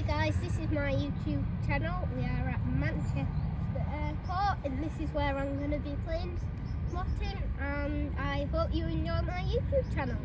guys, this is my YouTube channel. We are at Manchester Airport and this is where I'm going to be playing spotting, and I hope you enjoy my YouTube channel.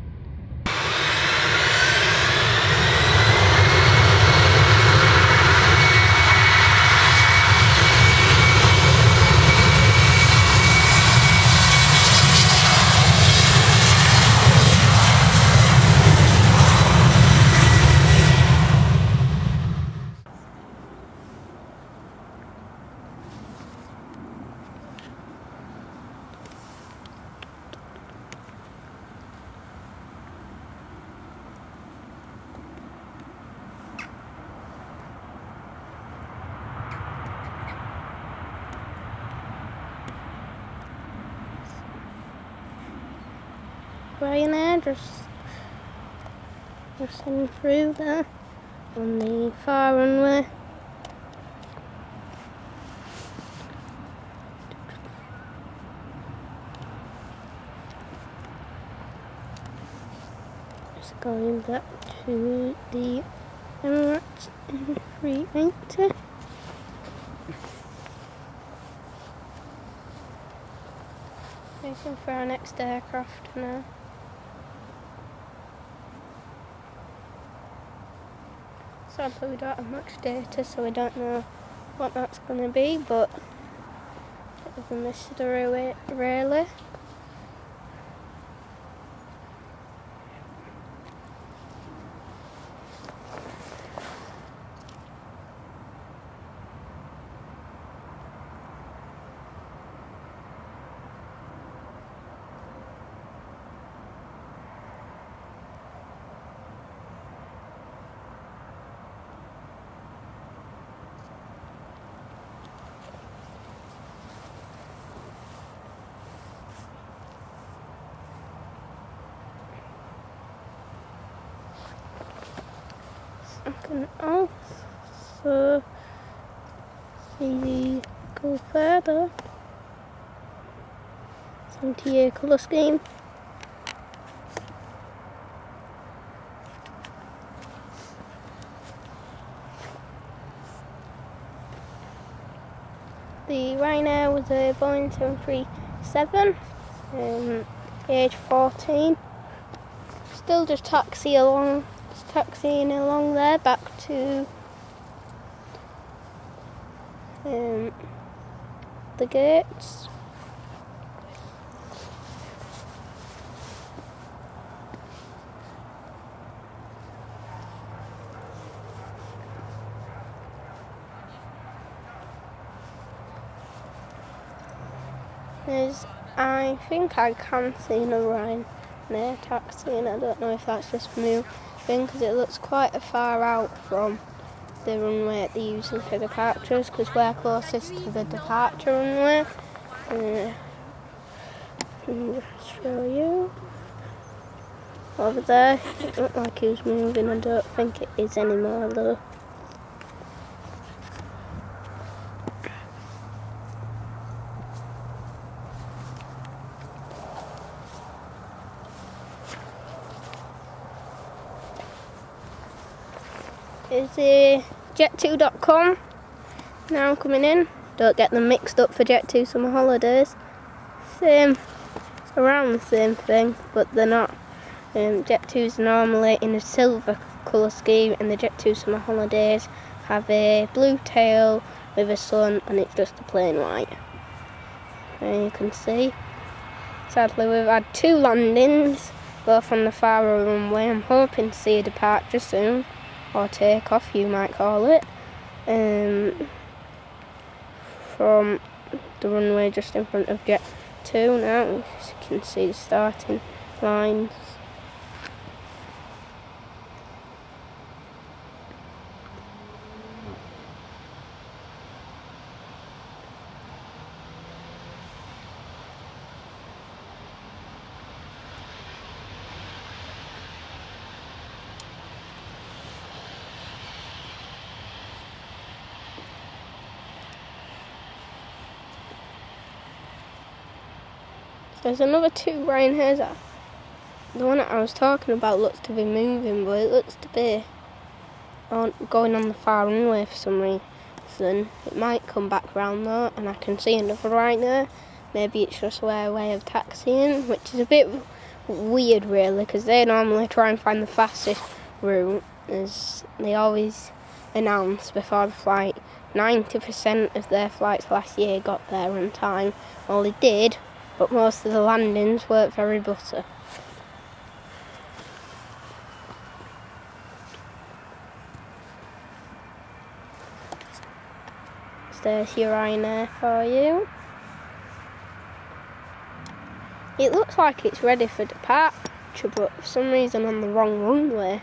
Ryanair just in through there on the far runway. Just going back to the Emirates in 380. Waiting for our next aircraft now. Sadly we don't have much data, so we don't know what that's going to be, but bit of a mystery really. I can also see go further. 70-year colour scheme. The Ryanair was a Boeing 737, age 14. Still just taxiing along there back to the gates. I think I can see a Ryanair taxi, and I don't know if that's just moving because it looks quite far out from the runway that they use for departures, because we're closest to the departure runway. Let me just show you. Over there, it looked like he was moving. I don't think it is anymore though. Is jet2.com now coming in. Don't get them mixed up for Jet2 Summer Holidays. Around the same thing, but they're not. Jet2's normally in a silver colour scheme, and the Jet2 Summer Holidays have a blue tail with a sun, and it's just a plain white. And you can see. Sadly, we've had 2 landings, both on the far runway. I'm hoping to see a departure soon. Or takeoff, you might call it, from the runway just in front of Jet2 now. As you can see the starting lines. There's another 2 Ryanairs. The one that I was talking about looks to be moving, but it looks to be going on the far runway for some reason. It might come back round though, and I can see another right there. Maybe it's just their way of taxiing, which is a bit weird really, because they normally try and find the fastest route, as they always announce before the flight. 90% of their flights last year got there on time. Well, they did, but most of the landings weren't very butter. There's your Ryanair for you. It looks like it's ready for departure, but for some reason on the wrong runway.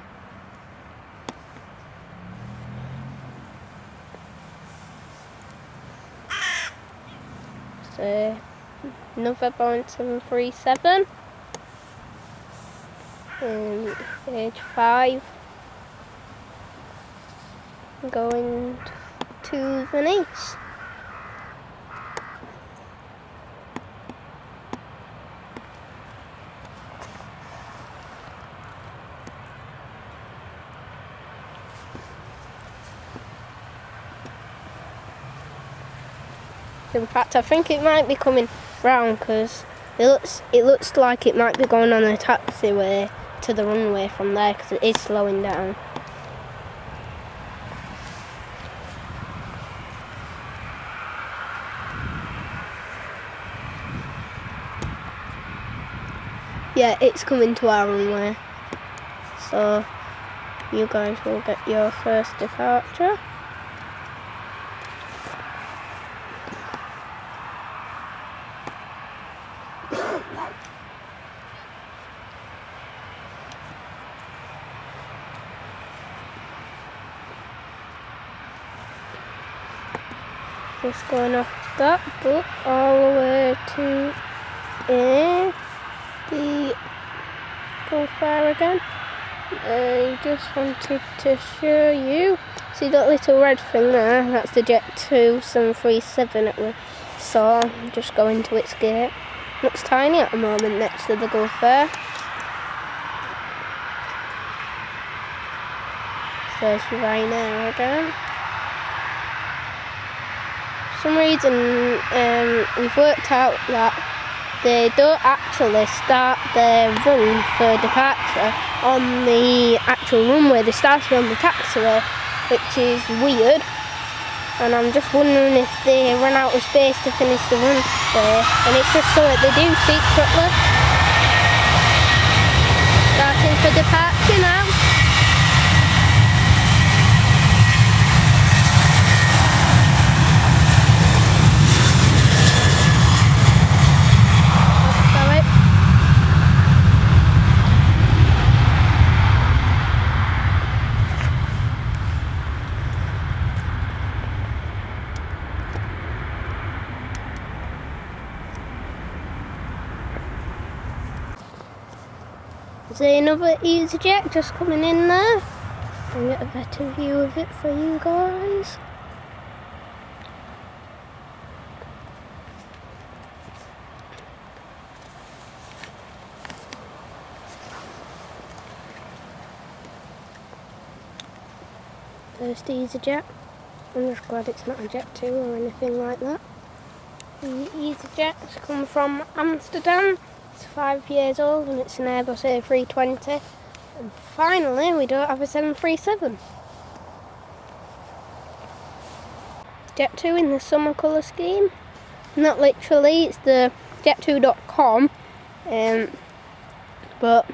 So, another Boeing 737. Stage 5. Going to Venice. In fact, I think it might be coming round because it looks like it might be going on a taxiway to the runway from there, because it is slowing down. Yeah, it's coming to our runway, so you guys will get your first departure. Just going off that book all the way to the Gulf again. I just wanted to show you. See that little red thing there? That's the Jet 2 737 that we saw just going to its gate. Looks tiny at the moment next to the Gulf Air. There's Ryanair again. For some reason we've worked out that they don't actually start their run for departure on the actual runway. They start it on the taxiway, which is weird. And I'm just wondering if they run out of space to finish the run there, and it's just so that they do secretly. Starting for departure now. There's another EasyJet just coming in there. I'll get a better view of it for you guys. First EasyJet. I'm just glad it's not a Jet 2 or anything like that. The EasyJet's come from Amsterdam. It's 5 years old and it's an Airbus A320. And finally, we don't have a 737. Jet 2 in the summer colour scheme. Not literally, it's the jet2.com. But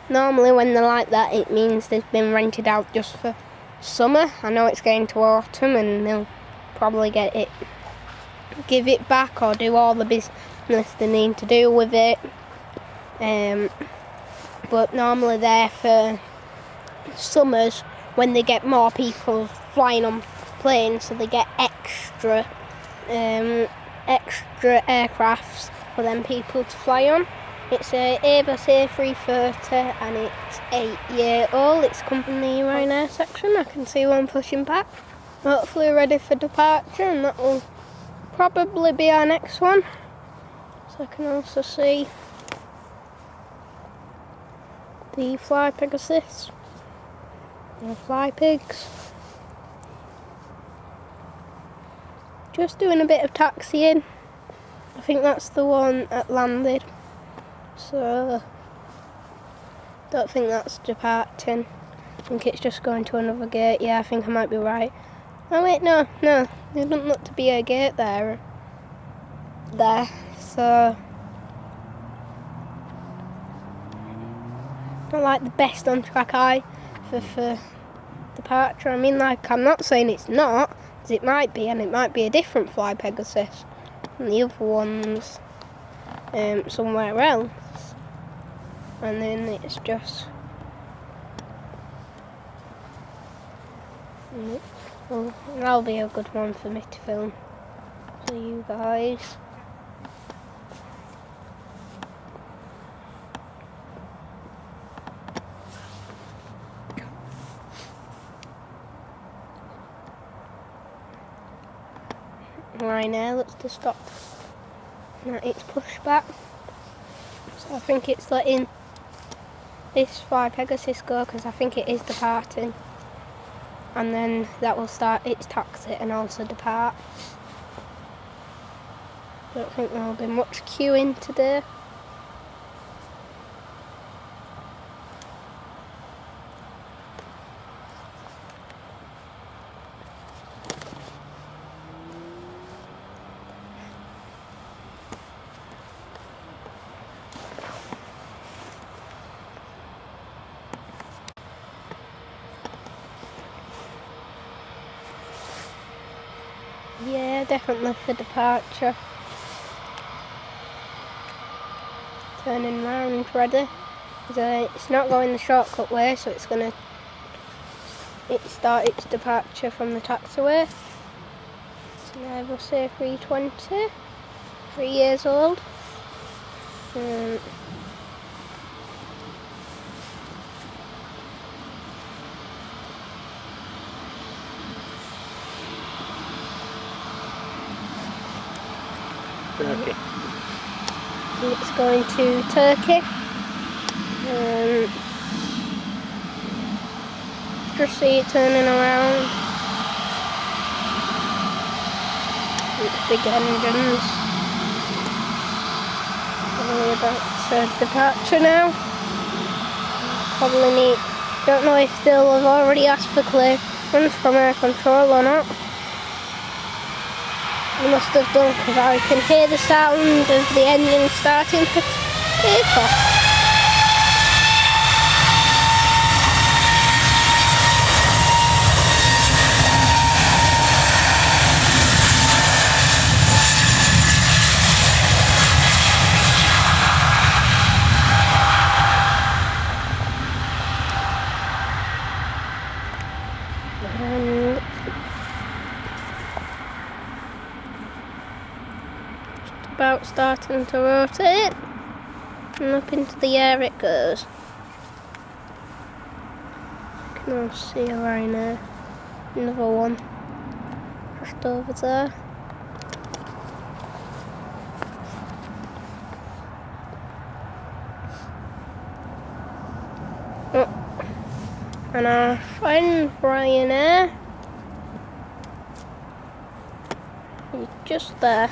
normally when they're like that, it means they've been rented out just for summer. I know it's getting to autumn and they'll probably give it back or do all the business they need to do with it. But normally they're for summers when they get more people flying on planes, so they get extra aircrafts for them people to fly on. It's a Airbus A330 and it's 8 years old. It's come from the Ryanair section. I can see one pushing back. Hopefully ready for departure, and that will probably be our next one. So I can also see the Fly Pegasus, the Fly Pigs. Just doing a bit of taxiing. I think that's the one that landed. So, don't think that's departing. I think it's just going to another gate. Yeah, I think I might be right. Oh wait, no. There doesn't look to be a gate there. So, not like the best on track eye for departure. I mean, like, I'm not saying it's not, because it might be, and it might be a different fly Pegasus and the other one's somewhere else. And then it's just well, that'll be a good one for me to film for you guys. Right now, looks to stop. Now it's pushed back. So I think it's letting this fly Pegasus go because I think it is departing. And then that will start its taxi and also depart. Don't think there will be much queuing today. Yeah, definitely for departure. Turning round, ready. It's not going the shortcut way, so it's gonna start its departure from the taxiway. So now we'll say 320, 3 years old. Turkey. It's going to Turkey. Just see it turning around. It's big engines. Probably about departure now. Probably need. Don't know if they'll have already asked for clearance from air control or not. You must have done, because I can hear the sound of the engine starting for takeoff. About starting to rotate, and up into the air it goes. You can all see a rhino, another one just over there. Oh. And our friend Ryanair is just there.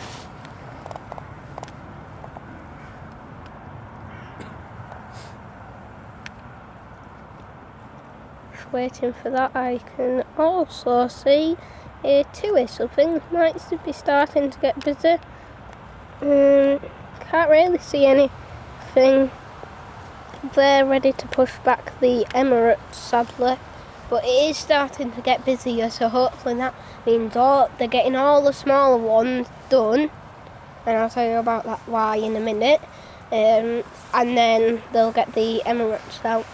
Waiting for that. I can also see a TUI, so things might be starting to get busy. Can't really see anything there ready to push back the Emirates, sadly, but it is starting to get busier, so hopefully that means they're getting all the smaller ones done, and I'll tell you about that why in a minute, and then they'll get the Emirates out.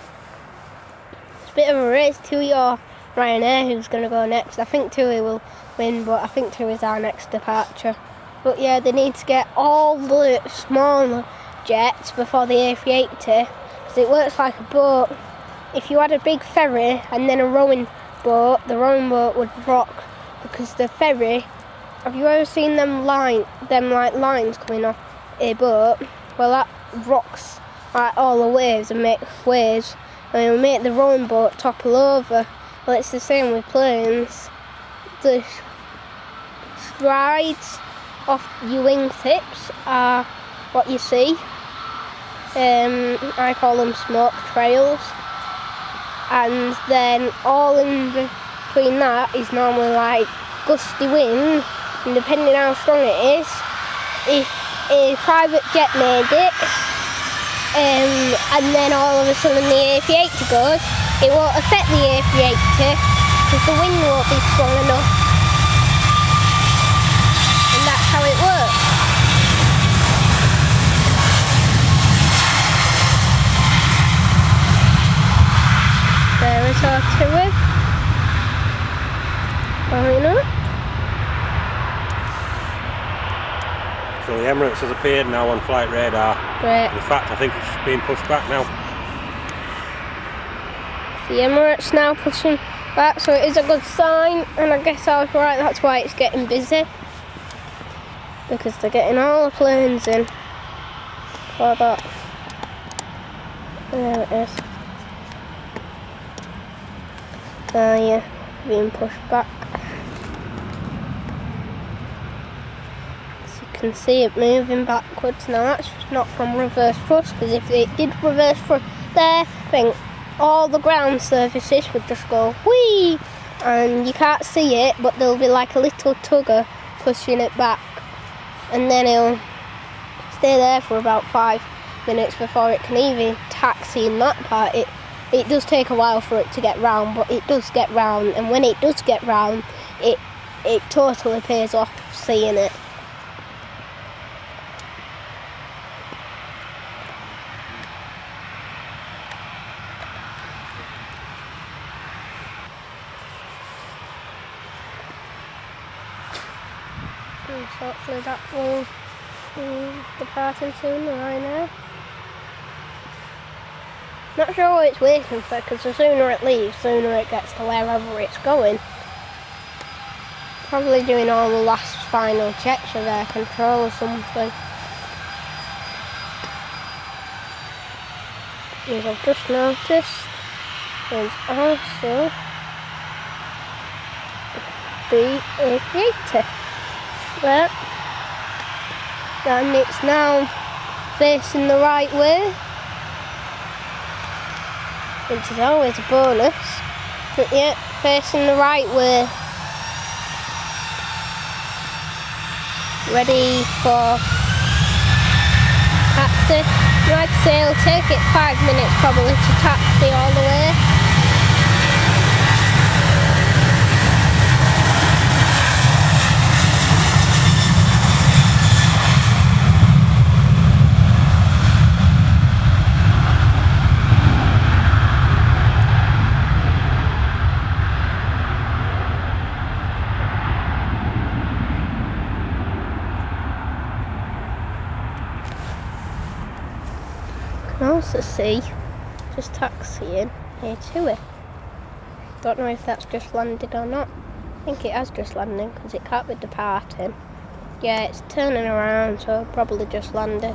Bit of a race, TUI or Ryanair who's going to go next. I think TUI will win, but I think TUI is our next departure. But yeah, they need to get all the smaller jets before the A380, because it works like a boat. If you had a big ferry and then a rowing boat, the rowing boat would rock, because the ferry, have you ever seen them like lines coming off a boat? Well, that rocks like all the waves and makes waves, and it'll make the rowing boat topple over. Well, it's the same with planes. The strides off your wingtips are what you see. I call them smoke trails. And then all in between that is normally like gusty wind, and depending how strong it is, if a private jet made it, and then all of a sudden the A380 goes, it won't affect the A380 because the wind won't be strong enough, and that's how it works. There is our tour. Going up. So the Emirates has appeared now on flight radar. Great. In fact, I think it's being pushed back now. The Emirates now pushing back, so it is a good sign, and I guess I was right, that's why it's getting busy. Because they're getting all the planes in for that. There it is. Yeah, being pushed back. As you can see it moving backwards now. That's not from reverse thrust, because if it did reverse thrust there, then all the ground surfaces would just go whee, and you can't see it, but there'll be like a little tugger pushing it back, and then it'll stay there for about 5 minutes before it can even taxi in that part. It does take a while for it to get round, but it does get round, and when it does get round, it totally pays off seeing it. And so hopefully that will be departing soon, right now. Not sure what it's waiting for, because the sooner it leaves, the sooner it gets to wherever it's going. Probably doing all the last final checks of air control or something. As I've just noticed, there's also the A380 there, and it's now facing the right way, which is always a bonus. But yeah, facing the right way, ready for taxi. Like I say, it'll take it 5 minutes probably to taxi all the way. I can also see just taxiing here to it. Don't know if that's just landed or not. I think it has just landed because it can't be departing. Yeah, it's turning around, so probably just landed.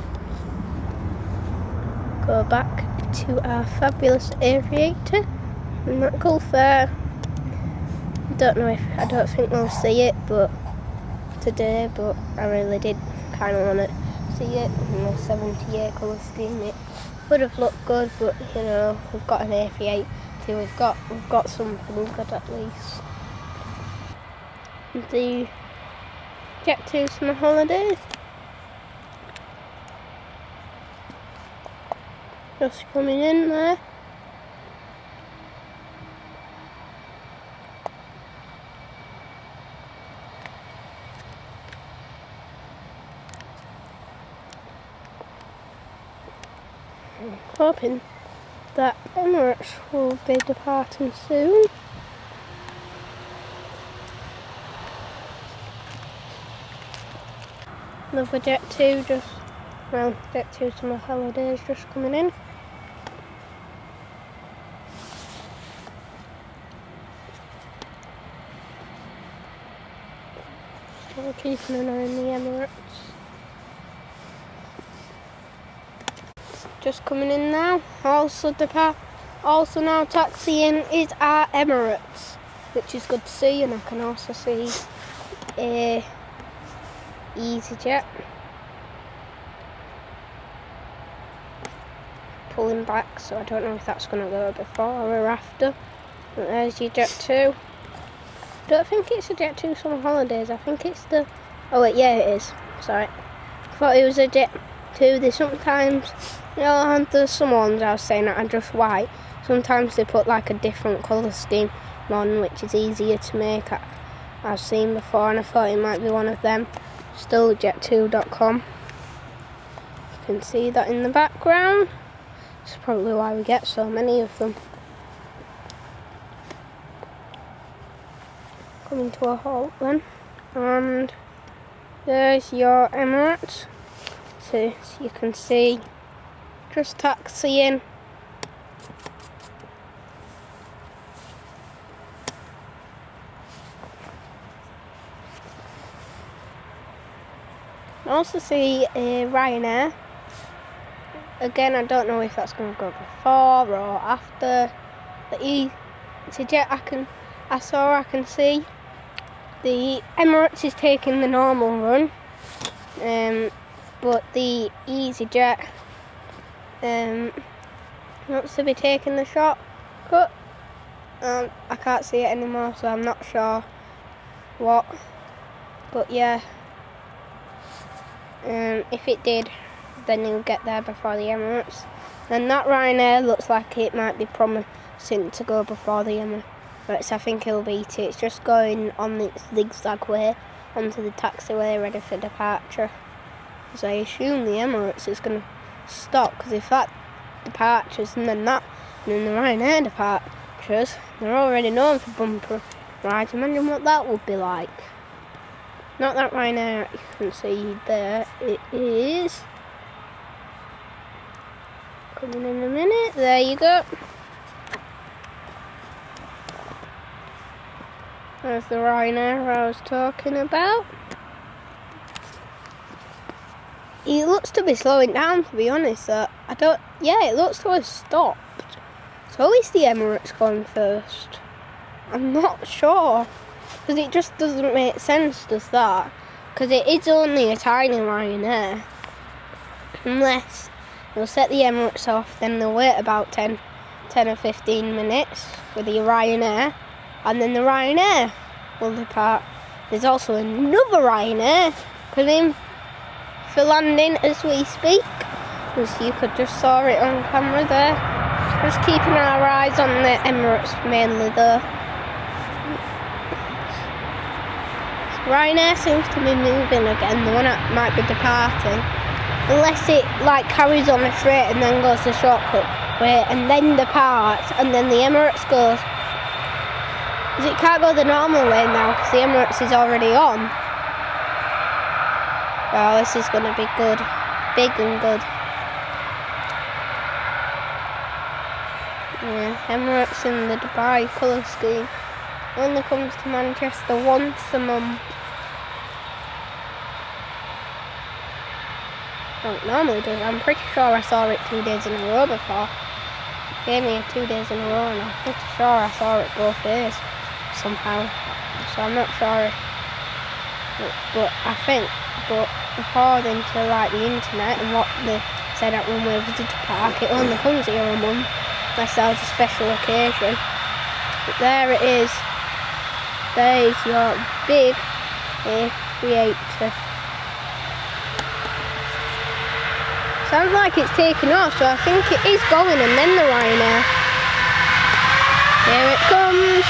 Go back to our fabulous aviator in that Gulf Air. I don't think we'll see it today, but I really did kind of want to see it in the 70-year colour scheme. It would have looked good, but you know, we've got an A380, we've got something good at least. The Jet 2 summer holidays. Just coming in there. Hoping that Emirates will be departing soon. Another Jet 2 Jet 2 summer holidays just coming in. Still keeping an eye on the Emirates. Just coming in now. Also now taxiing is our Emirates, which is good to see, and I can also see EasyJet. Pulling back, so I don't know if that's going to go before or after. But there's your Jet 2. I don't think it's a Jet 2 Summer Holidays, I think it's the... Oh wait, yeah it is, sorry. I thought it was a Jet 2. They sometimes, you know, and there's some ones I was saying that are just white. Sometimes they put like a different colour scheme on, which is easier to make. I've seen before and I thought it might be one of them. Still jet2.com. You can see that in the background. That's probably why we get so many of them. Coming to a halt then. And there's your Emirates. So you can see just taxiing. I also see Ryanair. Again, I don't know if that's going to go before or after the EasyJet. I can see the Emirates is taking the normal run, but the EasyJet wants to be taking the shortcut. I can't see it anymore, so I'm not sure what. But yeah, if it did, then you'll get there before the Emirates. And that Ryanair looks like it might be promising to go before the Emirates. I think it'll beat it. It's just going on the zigzag way onto the taxiway ready for departure. So I assume the Emirates is going to stop, because if that departures and then the Ryanair departures, they're already known for bumper rides. Imagine what that would be like. Not that Ryanair, you can see there, it is. Coming in a minute, there you go. There's the Ryanair I was talking about. It looks to be slowing down, to be honest. It looks to have stopped. So is the Emirates going first? I'm not sure. Because it just doesn't make sense, does that? Because it is only a tiny Ryanair. Unless they'll set the Emirates off, then they'll wait about 10 or 15 minutes for the Ryanair, and then the Ryanair will depart. There's also another Ryanair coming for landing as we speak. As you could just saw it on camera there. Just keeping our eyes on the Emirates mainly though. Ryanair seems to be moving again, the one that might be departing. Unless it carries on a straight and then goes the shortcut way and then departs, and then the Emirates goes. Because it can't go the normal way now because the Emirates is already on. Well, this is going to be good. Big and good. Yeah, Emirates in the Dubai colour scheme only comes to Manchester once a month. Oh, it normally does. I'm pretty sure I saw it 2 days in a row before. It gave me 2 days in a row and I'm pretty sure I saw it both days somehow. So I'm not sure. But according to the internet and what they said at Runway Visitor Park, it only comes here a month unless there's a special occasion. But there it is. There is your big A380. Sounds like it's taken off, so I think it is going, and then the Ryanair. Here it comes.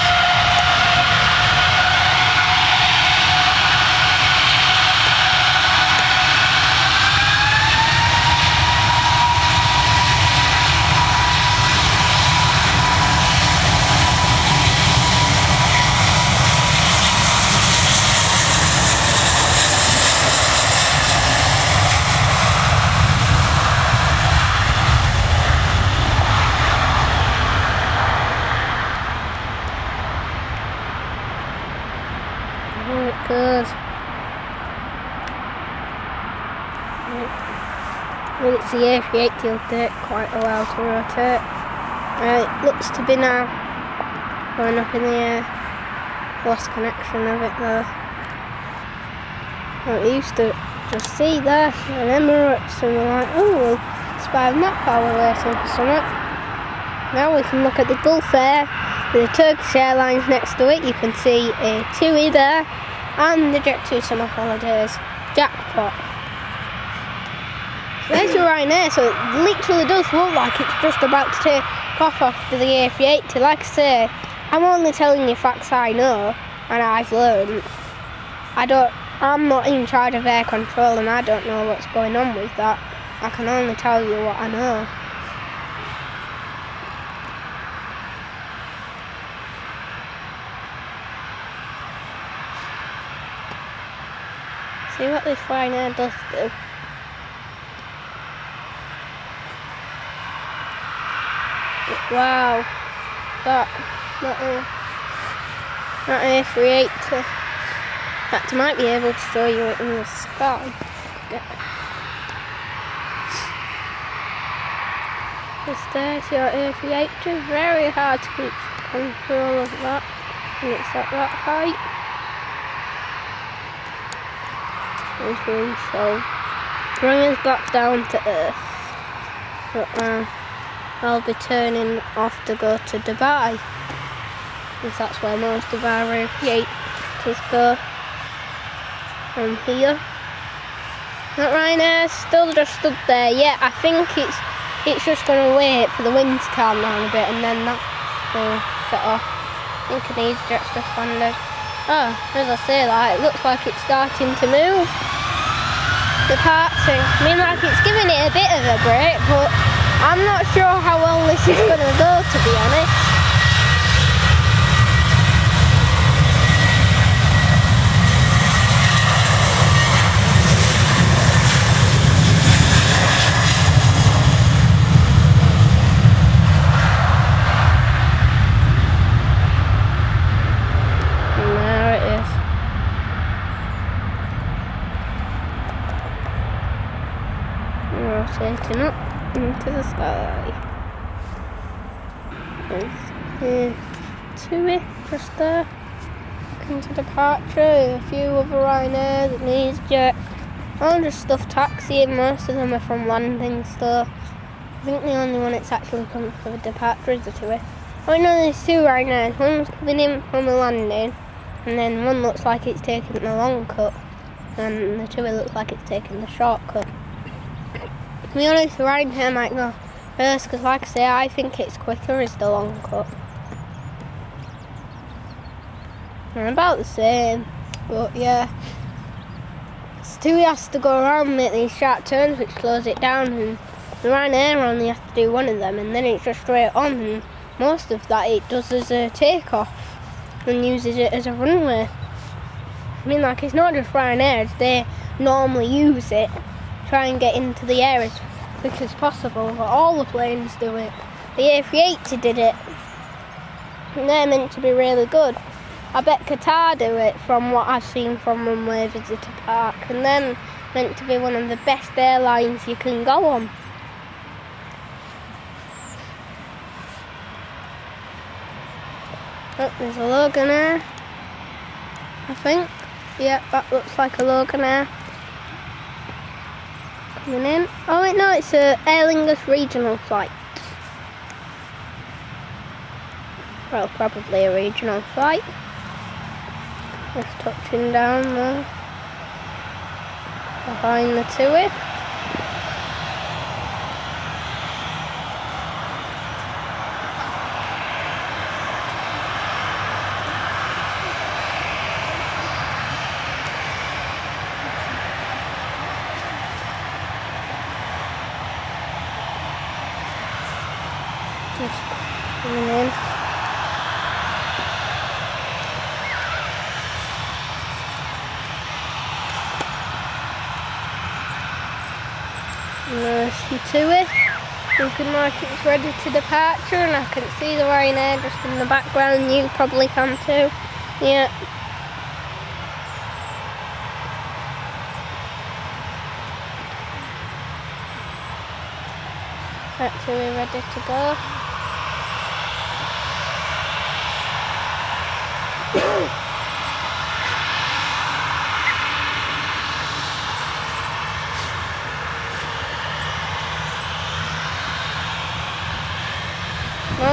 Good. Well, it's the A380, it'll take quite a while to rotate. It looks to be now going up in the air. Lost connection of it though. I used to just see there an Emirates and we're like, oh, we'll spy on that power waiting for something. Now we can look at the Gulf Air with the Turkish Airlines next to it. You can see a TUI there and the Jet2 Summer Holidays. Jackpot. There's your Ryanair, so it literally does look like it's just about to take off after the A380. Like I say, I'm only telling you facts I know and I've learned. I'm not in charge of air control and I don't know what's going on with that. I can only tell you what I know. See what this Ryanair does do. Wow, that A380. In fact, I might be able to show you it in the sky. There's your A380. Very hard to keep control of that when it's at that height. So bring us back down to Earth. But I'll be turning off to go to Dubai, because that's where most of our A380s go. From here. That Ryanair still just stood there. Yeah, I think it's just going to wait for the wind to calm down a bit and then that will set off. I think an EasyJet's just landed. Oh, as I say that, it looks like it's starting to move. Departing. I mean, like it's giving it a bit of a break, but I'm not sure how well this is going to go, to be honest. Rotating up into the sky. There's TUI just there. Into departure, a few other Ryanair, an EasyJet. All just stuff taxiing, most of them are from landing, so I think the only one that's actually come for the departure is the TUI. I know there's two Ryanair, one's coming in from a landing, and then one looks like it's taking the long cut, and the TUI looks like it's taking the shortcut. To be honest, the Ryanair might go first, because like I say, I think it's quicker as the long cut. They're about the same, but yeah. TUI has to go around and make these sharp turns, which slows it down, and the Ryanair only has to do one of them, and then it's just straight on, and most of that it does as a takeoff, and uses it as a runway. I mean, like, it's not just Ryanair, they normally use it, try and get into the air as quick as possible, but all the planes do it. The A380 did it, and they're meant to be really good. I bet Qatar do it from what I've seen from Runway Visitor Park, and then meant to be one of the best airlines you can go on. Oh, there's a Loganair, I think. Yeah, that looks like a Loganair. Coming in. Oh wait, no, it's a Aer Lingus regional flight. Well, probably a regional flight. Just touching down there. Behind the TUI. Just coming in. There's the TUI, looking like it's ready to departure, and I can see the Ryanair just in the background. You probably can too. Yeah. That TUI ready to go.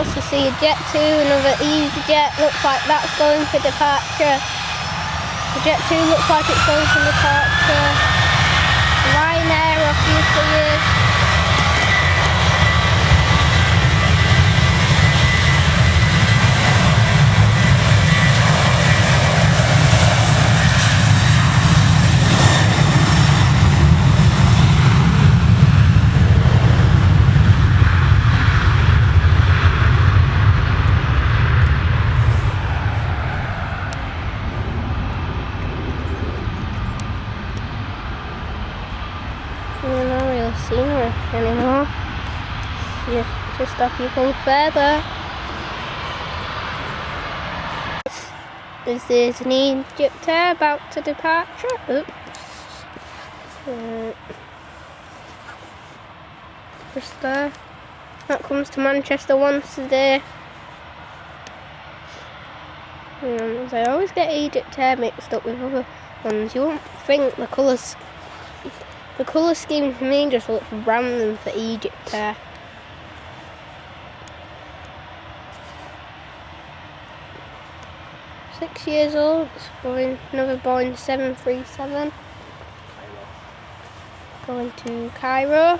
also see a Jet 2, another EasyJet, looks like that's going for departure. The Jet 2 looks like it's going for departure. Ryanair a few years. You're not really scenery anymore. You just stop you go further. This is an EgyptAir about to departure. Oops. Just there. That comes to Manchester once a day. And I always get EgyptAir mixed up with other ones. You won't think the colours. The colour scheme for me just looks random for EgyptAir. Six years old, it's another Boeing 737. Going to Cairo.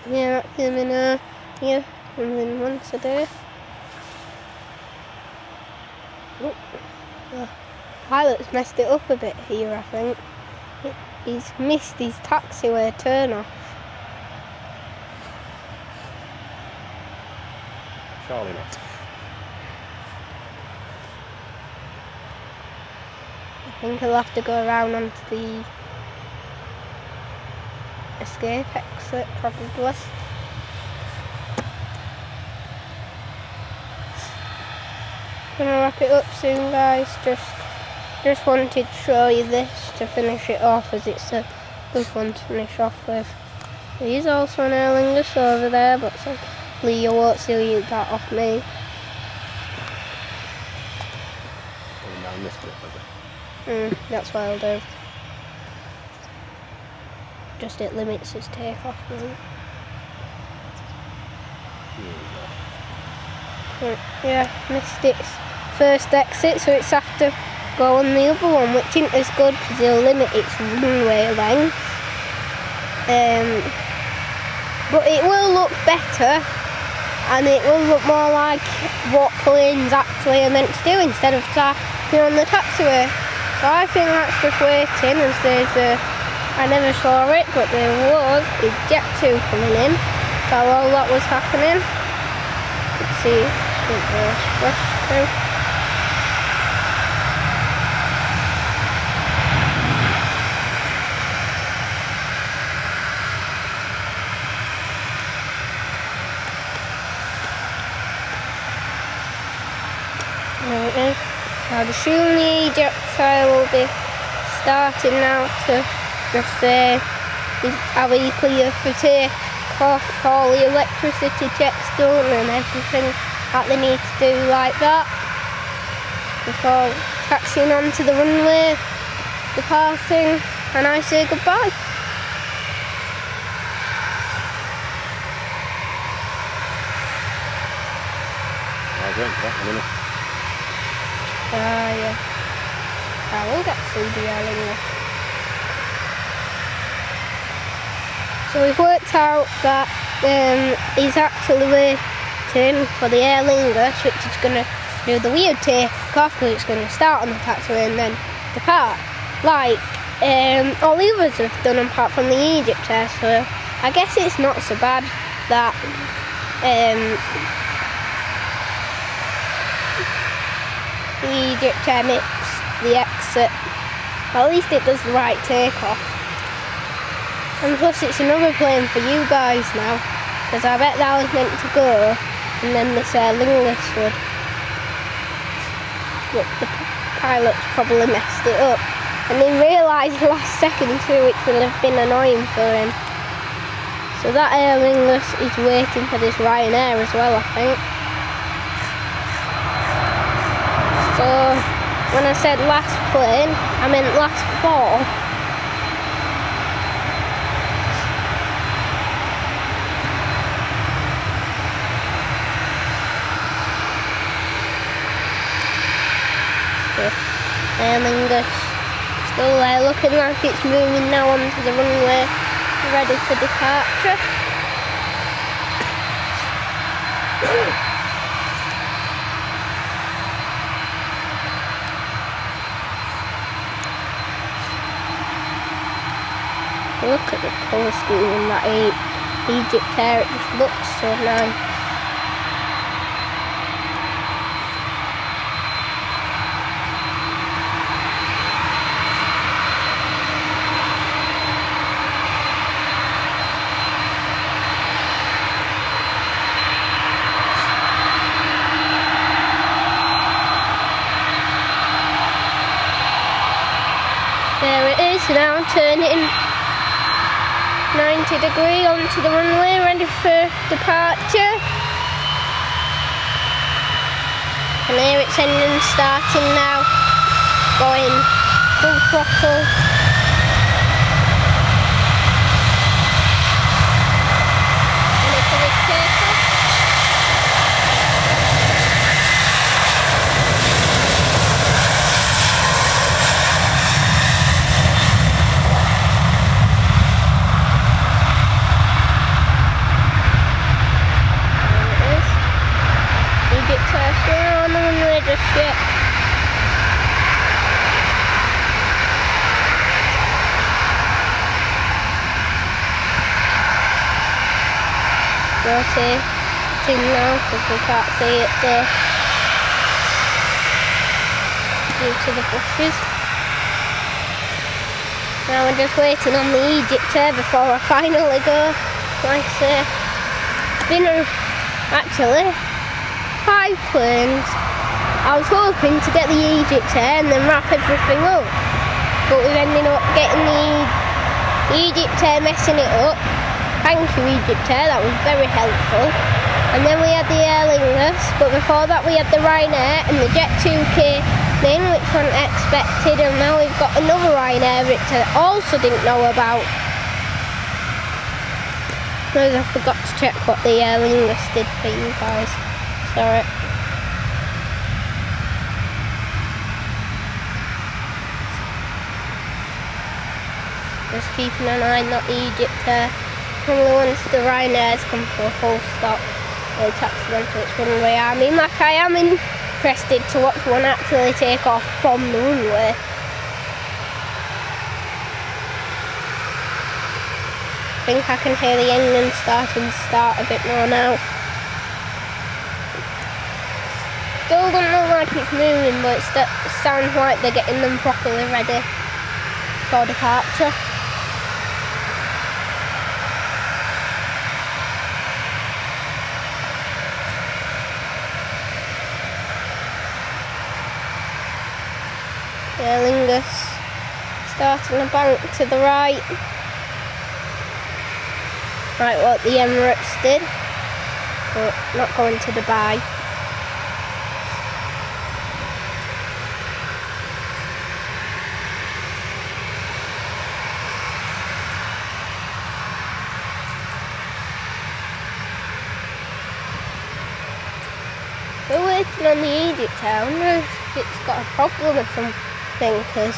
Yeah, I'm in once a day. Pilot's messed it up a bit here, I think. He's missed his taxiway turn-off. Surely not. I think he'll have to go around onto the escape exit, probably. Gonna wrap it up soon, guys. Just wanted to show you this to finish it off, as it's a good one to finish off with. There is also an Aer Lingus over there, but sadly you won't see that off me. I missed it, That's what I'll do. Just it limits its takeoff route. Yeah, missed its first exit, so it's after go on the other one, which isn't as good because it'll limit its runway length. But it will look better, and it will look more like what planes actually are meant to do instead of on the taxiway. So I think that's just waiting, as there's I never saw it, but there was a Jet 2 coming in. So while that was happening, you could see the first two. There it is. Now soon the EgyptAir will be starting now to just say are we clear for takeoff, all the electricity checks done and everything that they need to do like that before taxiing onto the runway, departing, and I say goodbye. I'll drink that in a minute. Yeah. I will get CDL anyway. So we've worked out that he's actually waiting for the Aer Lingus, which is going to do the weird takeoff because it's going to start on the taxiway and then depart, like all the others have done apart from the EgyptAir. So I guess it's not so bad that the EgyptAir makes the exit. At least it does the right takeoff. And plus it's another plane for you guys now, because I bet that was meant to go and then this Aer Lingus would. But the pilot's probably messed it up. And he realised the last second too, which would have been annoying for him. So that Aer Lingus is waiting for this Ryanair as well, I think. So when I said last plane, I meant last four. Aer Lingus still there, looking like it's moving now onto the runway, ready for departure. Look at the colour scheme on that EgyptAir, it just looks so nice. There it is now, turning 90 degree onto the runway, ready for departure. And here it's engine starting now, going full throttle. Ready for this takeoff. EgyptAir still on the runway just yet. Rotating now because we can't see it there due to the bushes. Now we're just waiting on the EgyptAir before I finally go. Like I say, it's been actually 5 planes. I was hoping to get the EgyptAir and then wrap everything up, but we've ended up getting the EgyptAir messing it up. Thank you EgyptAir, that was very helpful. And then we had the Aer Lingus, but before that we had the Ryanair and the Jet 2 came in, which wasn't expected, and now we've got another Ryanair which I also didn't know about. Because I forgot to check what the Aer Lingus did for you guys. Sorry. Just keeping an eye on the EgyptAir. Only once the Ryanairs come to a full stop, they'll taxi onto its runway. I mean, like, I am interested to watch one actually take off from the runway. I think I can hear the engine starting to start a bit more now. Still don't look like it's moving, but it sounds like they're getting them properly ready for departure. Aer Lingus starting a bank to the right. Like what the Emirates did, but not going to Dubai. Still waiting on the EgyptAir. I wonder if it's got a problem or something, because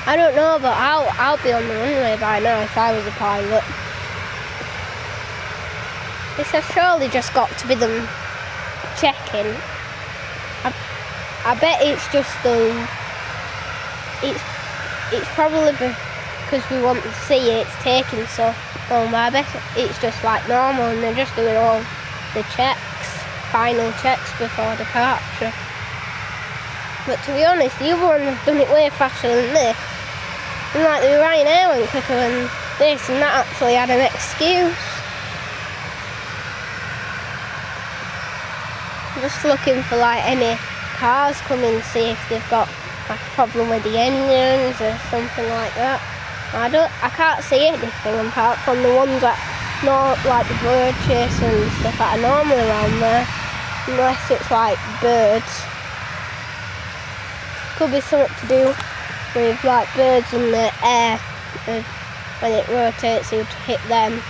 I don't know, but I'll be on the runway by now if I was a pilot. This has surely just got to be them checking. I bet it's just it's probably because we want to see it's taking so long. I bet it's just like normal and they're just doing all the final checks before departure. But to be honest, the other ones have done it way faster than this. And like the Ryanair went quicker than this, and that actually had an excuse. I'm just looking for like any cars coming, see if they've got like a problem with the engines or something like that. I can't see anything apart from the ones that like the bird chasing and stuff that are normally around there, unless it's like birds. Could be something to do with like birds in the air, when it rotates it would hit them.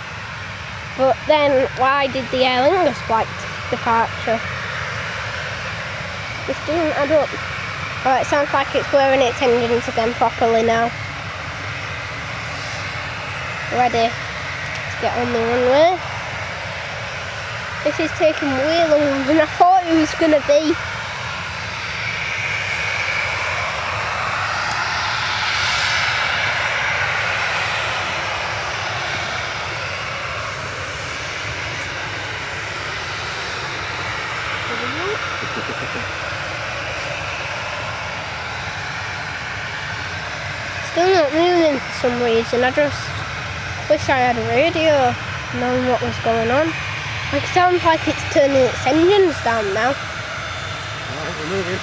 But then why did the Aer Lingus flight departure? This doesn't add up. Oh, it sounds like it's wearing its engines again properly now. Ready to get on the runway. This is taking way longer than I thought it was going to be. Still not moving for some reason. I just wish I had a radio knowing what was going on. It sounds like it's turning its engines down now. I think we're moving.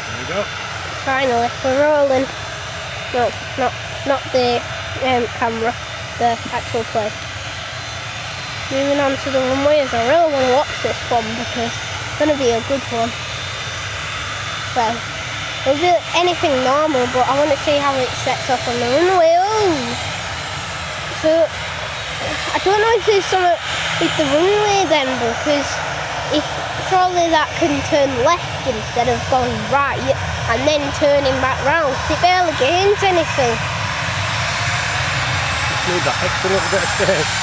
There we go. Finally, we're rolling. No, not the camera, the actual plane. Moving on to the runways. I really want to watch this one because it's going to be a good one. Well, it'll be anything normal, but I want to see how it sets off on the runway. Oh! So, I don't know if there's something with the runway then, because if surely that can turn left instead of going right and then turning back round. It barely gains anything. Just need that extra little bit of space.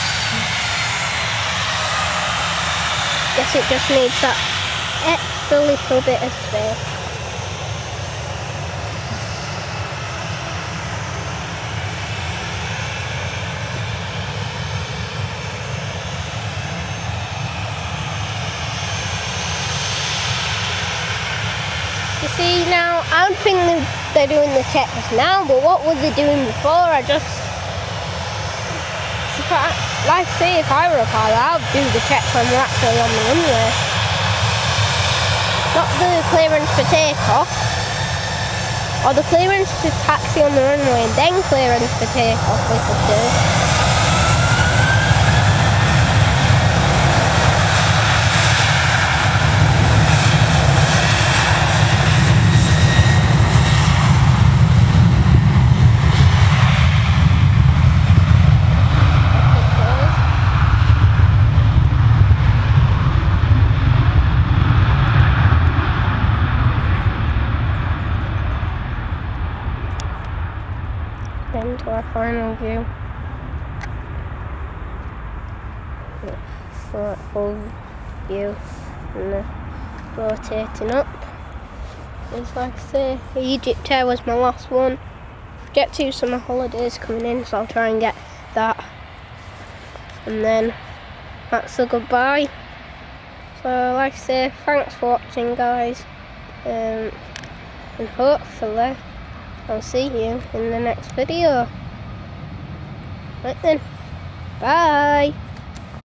Yes, it just needs that extra little bit of space. You see, now I don't think they're doing the checks now, but what were they doing before? Like I say, if I were a pilot, I'd do the checks when we're actually on the runway. Not the clearance for takeoff, or the clearance to taxi on the runway and then clearance for takeoff we could do. Into our final view. Full view and the rotating up. It's like I say, EgyptAir was my last one. Jet2 summer holidays coming in, so I'll try and get that. And then that's a goodbye. So like I say, thanks for watching guys. And hopefully I'll see you in the next video. Right then, bye!